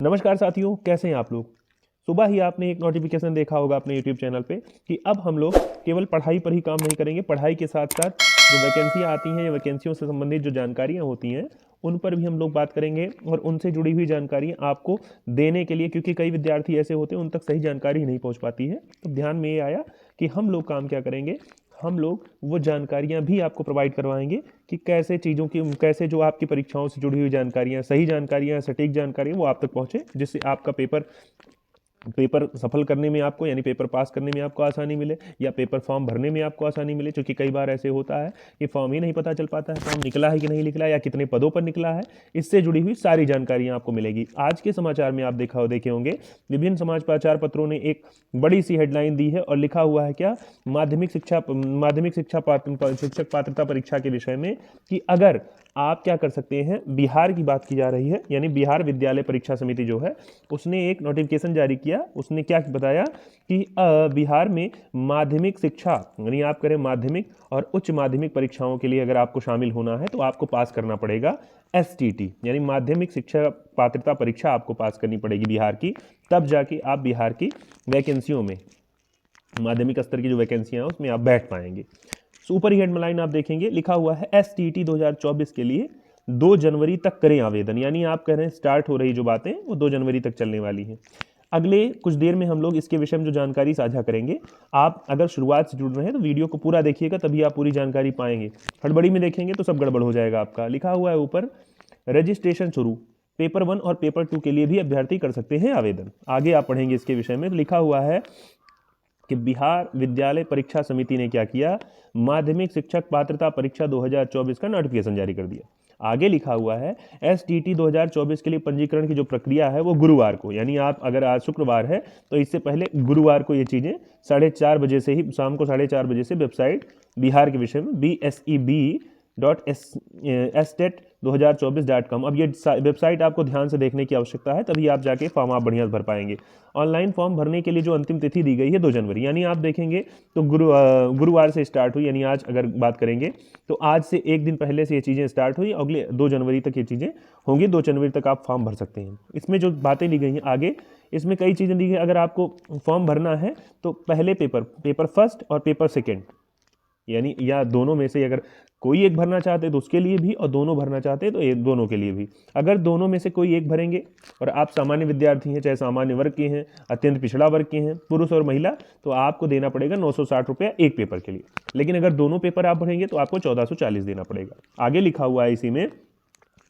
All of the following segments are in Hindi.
नमस्कार साथियों, कैसे हैं आप लोग। सुबह ही आपने एक नोटिफिकेशन देखा होगा अपने यूट्यूब चैनल पे कि अब हम लोग केवल पढ़ाई पर ही काम नहीं करेंगे, पढ़ाई के साथ साथ जो वैकेंसियाँ आती हैं या वैकेंसियों से संबंधित जो जानकारियाँ होती हैं उन पर भी हम लोग बात करेंगे और उनसे जुड़ी हुई जानकारी आपको देने के लिए, क्योंकि कई विद्यार्थी ऐसे होते हैं उन तक सही जानकारी नहीं पहुंच पाती है। तो ध्यान में ये आया कि हम लोग काम क्या करेंगे, हम लोग वो जानकारियाँ भी आपको प्रोवाइड करवाएंगे कि कैसे चीज़ों की, कैसे जो आपकी परीक्षाओं से जुड़ी हुई जानकारियाँ, सही जानकारियाँ, सटीक जानकारियाँ वो आप तक पहुँचे, जिससे आपका पेपर सफल करने में आपको, यानी पेपर पास करने में आपको आसानी मिले या पेपर फॉर्म भरने में आपको आसानी मिले। क्योंकि कई बार ऐसे होता है कि फॉर्म ही नहीं पता चल पाता है, फॉर्म निकला है कि नहीं निकला या कितने पदों पर निकला है। इससे जुड़ी हुई सारी जानकारियां आपको मिलेगी। आज के समाचार में आप देखे होंगे विभिन्न समाचार पत्रों ने एक बड़ी सी हेडलाइन दी है और लिखा हुआ है क्या, माध्यमिक शिक्षक पात्रता परीक्षा के विषय में, कि अगर आप क्या कर सकते हैं। बिहार की बात की जा रही है, यानी बिहार विद्यालय परीक्षा समिति जो है उसने एक नोटिफिकेशन जारी किया। उसने क्या बताया कि बिहार में माध्यमिक शिक्षा, यानी आप करें माध्यमिक और उच्च माध्यमिक परीक्षाओं के लिए अगर आपको शामिल होना है तो आपको पास करना पड़ेगा एसटीटी, यानी माध्यमिक शिक्षा पात्रता परीक्षा आपको पास करनी पड़ेगी बिहार की। तब जाके आप बिहार की वैकेंसियों में, माध्यमिक स्तर की जो वैकेंसियां हैं उसमें आप बैठ पाएंगे। ऊपर ही हेडलाइन आप देखेंगे, लिखा हुआ है एसटीटी 2024 के लिए 2 जनवरी तक करें आवेदन। यानी आप कह रहे हैं स्टार्ट हो रही जो बातें वो 2 जनवरी तक चलने वाली हैं। अगले कुछ देर में हम लोग इसके विषय में जो जानकारी साझा करेंगे। आप अगर शुरुआत से जुड़ रहे हैं तो वीडियो को पूरा देखिएगा, तभी आप पूरी जानकारी पाएंगे। हड़बड़ी में देखेंगे तो सब गड़बड़ हो जाएगा आपका। लिखा हुआ है ऊपर, रजिस्ट्रेशन शुरू, पेपर 1 और पेपर 2 के लिए भी अभ्यर्थी कर सकते हैं आवेदन। आगे आप पढ़ेंगे इसके विषय में। लिखा हुआ है कि बिहार विद्यालय परीक्षा समिति ने क्या किया, माध्यमिक शिक्षक पात्रता परीक्षा 2024 का नोटिफिकेशन जारी कर दिया। आगे लिखा हुआ है एसटीटी 2024 के लिए पंजीकरण की जो प्रक्रिया है वो गुरुवार को, यानी आप अगर आज शुक्रवार है तो इससे पहले गुरुवार को ये चीज़ें 4:30 बजे से ही, शाम को 4:30 बजे से वेबसाइट बिहार के विषय में BSEB.estet2024.com, अब ये वेबसाइट आपको ध्यान से देखने की आवश्यकता है, तभी आप जाके फॉर्म आप बढ़िया भर पाएंगे। ऑनलाइन फॉर्म भरने के लिए जो अंतिम तिथि दी गई है 2 जनवरी, यानी आप देखेंगे तो गुरुवार से स्टार्ट हुई, यानी आज अगर बात करेंगे तो आज से एक दिन पहले से ये चीज़ें स्टार्ट हुई, अगले 2 जनवरी तक ये चीज़ें होंगी। 2 जनवरी तक आप फॉर्म भर सकते हैं। इसमें जो बातें ली गई हैं आगे, इसमें कई चीज़ें दी गई। अगर आपको फॉर्म भरना है तो पहले पेपर फर्स्ट और पेपर सेकेंड, यानी या दोनों में से अगर कोई एक भरना चाहते हैं तो उसके लिए भी, और दोनों भरना चाहते हैं तो दोनों के लिए भी। अगर दोनों में से कोई एक भरेंगे और आप सामान्य विद्यार्थी हैं, चाहे सामान्य वर्ग के हैं, अत्यंत पिछड़ा वर्ग के हैं, पुरुष और महिला, तो आपको देना पड़ेगा 960 रुपया एक पेपर के लिए। लेकिन अगर दोनों पेपर आप भरेंगे तो आपको 1440 देना पड़ेगा। आगे लिखा हुआ है इसी में,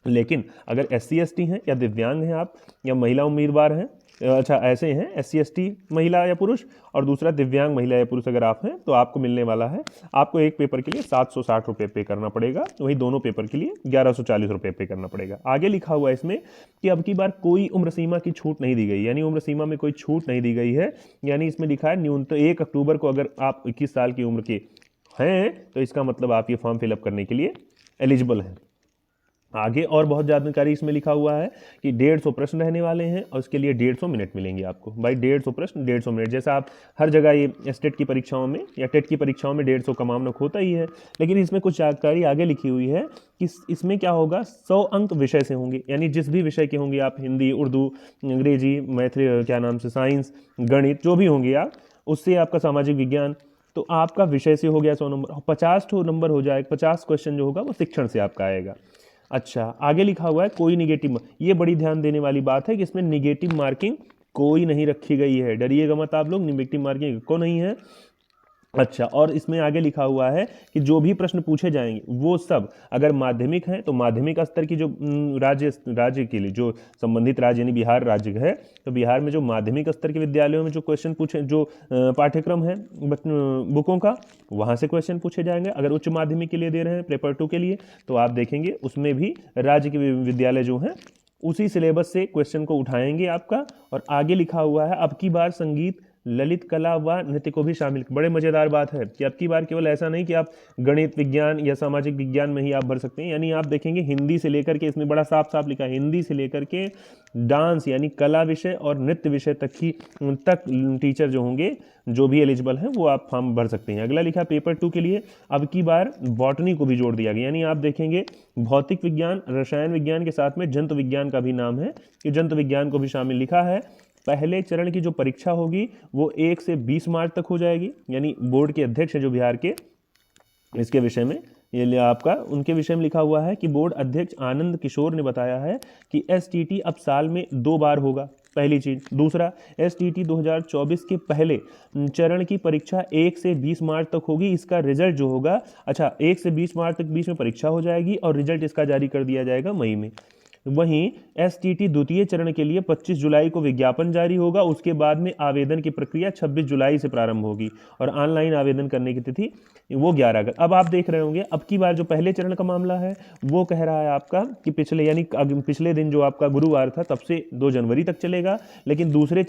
लेकिन अगर SC ST हैं या दिव्यांग हैं आप या महिला उम्मीदवार हैं, अच्छा ऐसे हैं SC ST महिला या पुरुष, और दूसरा दिव्यांग महिला या पुरुष अगर आप हैं, तो आपको मिलने वाला है, आपको एक पेपर के लिए 760 रुपये पे करना पड़ेगा, वहीं दोनों पेपर के लिए 1140 रुपये पे करना पड़ेगा। आगे लिखा हुआ है इसमें कि अब की बार कोई उम्र सीमा की छूट नहीं दी गई, यानी उम्र सीमा में कोई छूट नहीं दी गई है। यानी इसमें लिखा है न्यूनतम 1 अक्टूबर को अगर आप 21 साल की उम्र के हैं तो इसका मतलब आप ये फॉर्म फिलअप करने के लिए एलिजिबल हैं। आगे और बहुत जानकारी इसमें लिखा हुआ है कि 150 प्रश्न रहने वाले हैं और उसके लिए 150 मिनट मिलेंगे आपको। भाई 150 प्रश्न 150 मिनट, जैसा आप हर जगह ये स्टेट की परीक्षाओं में या टेट की परीक्षाओं में 150 का मामला होता ही है, लेकिन इसमें कुछ जानकारी आगे लिखी हुई है कि इसमें क्या होगा, 100 अंक विषय से होंगे, यानी जिस भी विषय के होंगे आप, हिंदी, उर्दू, अंग्रेजी, मैथिली, क्या नाम से, साइंस, गणित, जो भी होंगे आप, उससे आपका सामाजिक विज्ञान, तो आपका विषय से हो गया 100 नंबर। 50 नंबर हो जाएगा, 50 क्वेश्चन जो होगा वो शिक्षण से आपका आएगा। अच्छा, आगे लिखा हुआ है कोई निगेटिव, ये बड़ी ध्यान देने वाली बात है कि इसमें निगेटिव मार्किंग कोई नहीं रखी गई है, डरिएगा मत आप लोग, निगेटिव मार्किंग को नहीं है। अच्छा, और इसमें आगे लिखा हुआ है कि जो भी प्रश्न पूछे जाएंगे वो सब अगर माध्यमिक हैं तो माध्यमिक स्तर की जो राज्य के लिए जो संबंधित राज्य यानी बिहार राज्य है, तो बिहार में जो माध्यमिक स्तर के विद्यालयों में जो क्वेश्चन पूछे, जो पाठ्यक्रम है बुकों का, वहाँ से क्वेश्चन पूछे जाएंगे। अगर उच्च माध्यमिक के लिए दे रहे हैं पेपर 2 के लिए, तो आप देखेंगे उसमें भी राज्य के विद्यालय जो हैं उसी सिलेबस से क्वेश्चन को उठाएंगे आपका। और आगे लिखा हुआ है अब की बार संगीत ललित कला व नृत्य को भी शामिल। बड़े मज़ेदार बात है कि अब की बार केवल ऐसा नहीं कि आप गणित विज्ञान या सामाजिक विज्ञान में ही आप भर सकते हैं, यानी आप देखेंगे हिंदी से लेकर के, इसमें बड़ा साफ साफ लिखा है, हिंदी से लेकर के डांस यानी कला विषय और नृत्य विषय तक टीचर जो होंगे, जो भी एलिजिबल हैं, वो आप फॉर्म भर सकते हैं। अगला लिखा पेपर 2 के लिए अब की बार बॉटनी को भी जोड़ दिया गया, यानी आप देखेंगे भौतिक विज्ञान, रसायन विज्ञान के साथ में जंतु विज्ञान का भी नाम है कि जंतु विज्ञान को भी शामिल लिखा है। पहले चरण की जो परीक्षा होगी वो 1 से 20 मार्च तक हो जाएगी, यानी बोर्ड के अध्यक्ष हैं जो बिहार के, इसके विषय में ये आपका उनके विषय में लिखा हुआ है कि बोर्ड अध्यक्ष आनंद किशोर ने बताया है कि एसटीटी अब साल में 2 बार होगा, पहली चीज़। दूसरा, एसटीटी 2024 के पहले चरण की परीक्षा 1 से 20 मार्च तक होगी। इसका रिजल्ट जो होगा, अच्छा 1 से 20 मार्च तक बीच में परीक्षा हो जाएगी और रिजल्ट इसका जारी कर दिया जाएगा मई में। वहीं एसटीटी द्वितीय चरण के लिए 25 जुलाई को विज्ञापन जारी होगा। उसके बाद में आवेदन की प्रक्रिया 26 जुलाई से प्रारंभ होगी और ऑनलाइन आवेदन करने की तिथि वो 11 अगस्त। अब आप देख रहे होंगे अब की बार जो पहले चरण का मामला है वो कह रहा है आपका कि पिछले दिन जो आपका गुरुवार था तब से 2 जनवरी तक चलेगा, लेकिन दूसरे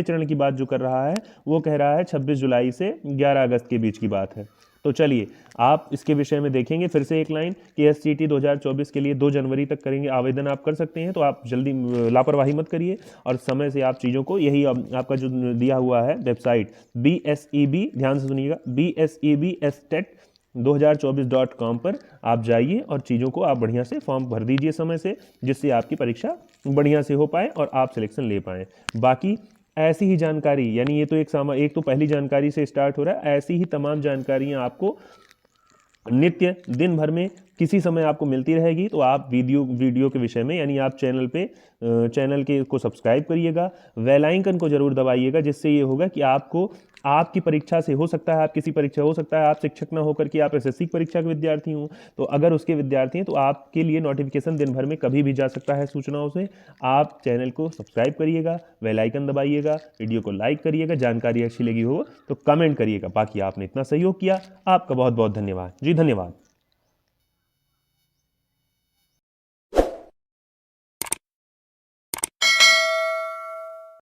चरण की बात जो कर रहा है वो कह रहा है 26 जुलाई से 11 अगस्त के बीच की बात है। तो चलिए आप इसके विषय में देखेंगे फिर से एक लाइन कि एसटीटी 2024 के लिए 2 जनवरी तक करेंगे आवेदन आप कर सकते हैं। तो आप जल्दी लापरवाही मत करिए और समय से आप चीज़ों को, यही आपका जो दिया हुआ है वेबसाइट BSEB, ध्यान से सुनिएगा, BSEBSTET2024.com पर आप जाइए और चीज़ों को आप बढ़िया से फॉर्म भर दीजिए समय से, जिससे आपकी परीक्षा बढ़िया से हो पाए और आप सिलेक्शन ले पाएँ। बाकी ऐसी ही जानकारी, यानी ये तो एक तो पहली जानकारी से स्टार्ट हो रहा है, ऐसी ही तमाम जानकारियाँ आपको नित्य दिन भर में किसी समय आपको मिलती रहेगी। तो आप वीडियो के विषय में, यानी आप चैनल को सब्सक्राइब करिएगा, बेल आइकन को जरूर दबाइएगा, जिससे ये होगा कि आपको आपकी परीक्षा से हो सकता है, आप किसी परीक्षा हो सकता है आप शिक्षक ना होकर के आप एसएससी परीक्षा के विद्यार्थी हों, तो अगर उसके विद्यार्थी हैं तो आपके लिए नोटिफिकेशन दिन भर में कभी भी जा सकता है सूचनाओं से। आप चैनल को सब्सक्राइब करिएगा, बेल आइकन दबाइएगा, वीडियो को लाइक करिएगा, जानकारी अच्छी लगी हो तो कमेंट करिएगा। बाकी आपने इतना सहयोग किया, आपका बहुत बहुत धन्यवाद जी, धन्यवाद।